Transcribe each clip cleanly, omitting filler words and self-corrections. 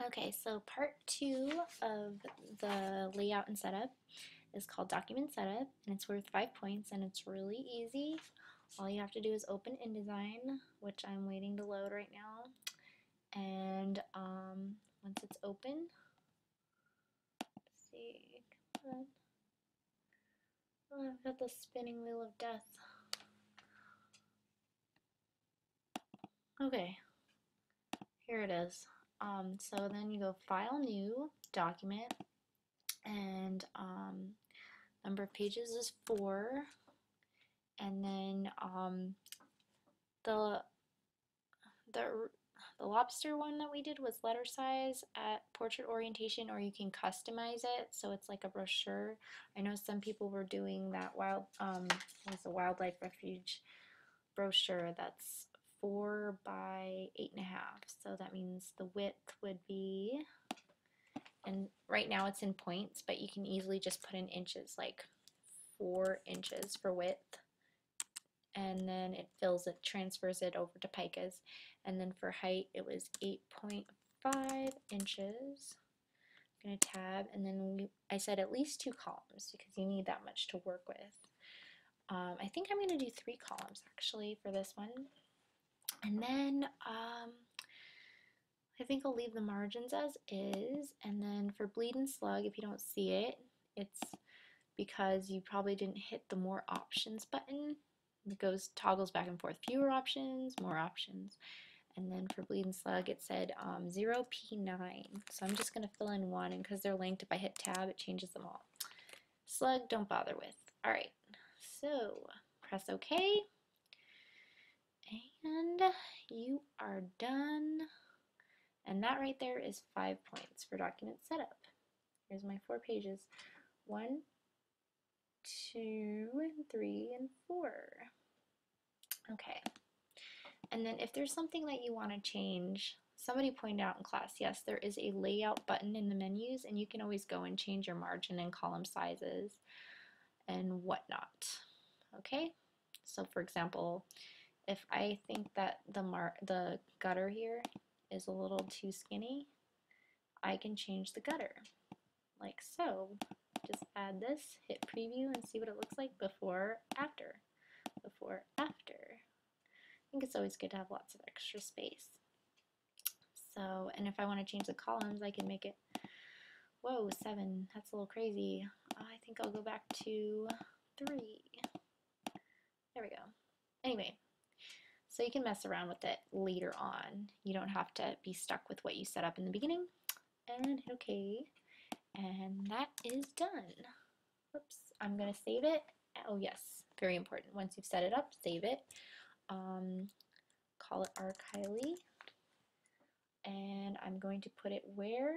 Okay, so part 2 of the layout and setup is called document setup, and it's worth 5 points, and it's really easy. All you have to do is open InDesign, which I'm waiting to load right now, and once it's open, let's see, come on. Oh, I've got the spinning wheel of death. Okay, here it is. So then you go File, New, Document, and number of pages is 4, and then the the the lobster one that we did was letter size at portrait orientation, or you can customize it so it's like a brochure. I know some people were doing that was a wildlife refuge brochure that's 4 by 8.5, so that means the width would be, and right now it's in points, but you can easily just put in inches, like 4 inches for width, and then it transfers it over to picas, and then for height it was 8.5 inches. I'm going to tab, and then I said at least 2 columns because you need that much to work with. I think I'm going to do 3 columns actually for this one, and then I think I'll leave the margins as is, and then for bleed and slug, if you don't see it, it's because you probably didn't hit the more options button. It toggles back and forth, fewer options, more options. And then for bleed and slug, it said 0p9. So I'm just going to fill in 1, and because they're linked, if I hit tab, it changes them all. Slug, don't bother with. All right, so press OK, and you are done. And that right there is 5 points for document setup. Here's my 4 pages. 1, 2, and 3, and 4. Okay. And then if there's something that you want to change, somebody pointed out in class, yes, there is a layout button in the menus, and you can always go and change your margin and column sizes and whatnot. Okay? So for example, if I think that the gutter here is a little too skinny, I can change the gutter like so. Just add this, hit preview, and see what it looks like before, after. Before, after. I think it's always good to have lots of extra space. So, and if I want to change the columns, I can make it, whoa, 7, that's a little crazy. I think I'll go back to 3. There we go. Anyway, so you can mess around with it later on. You don't have to be stuck with what you set up in the beginning. And hit OK. And that is done. Oops, I'm going to save it. Oh yes, very important. Once you've set it up, save it. Call it rkiely. And I'm going to put it where?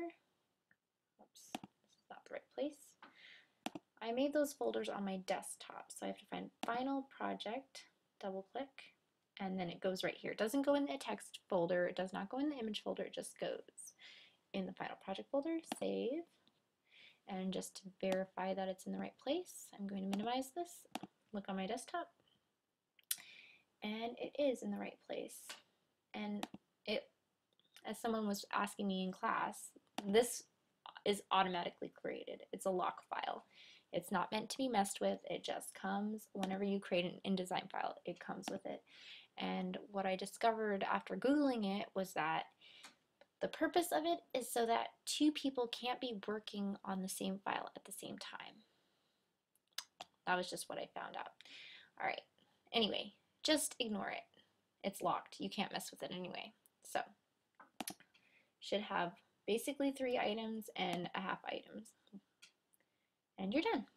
Oops, this is not the right place. I made those folders on my desktop, so I have to find Final Project, double click, and then it goes right here. It doesn't go in the text folder, it does not go in the image folder, it just goes in the Final Project folder. Save. And just to verify that it's in the right place, I'm going to minimize this, look on my desktop, and it is in the right place. And it, as someone was asking me in class, this is automatically created. It's a lock file. It's not meant to be messed with. It just comes whenever you create an InDesign file, it comes with it. And what I discovered after Googling it was that the purpose of it is so that 2 people can't be working on the same file at the same time. That was just what I found out. All right. Anyway, just ignore it. It's locked. You can't mess with it anyway. So, should have basically 3 items and a half items. And you're done.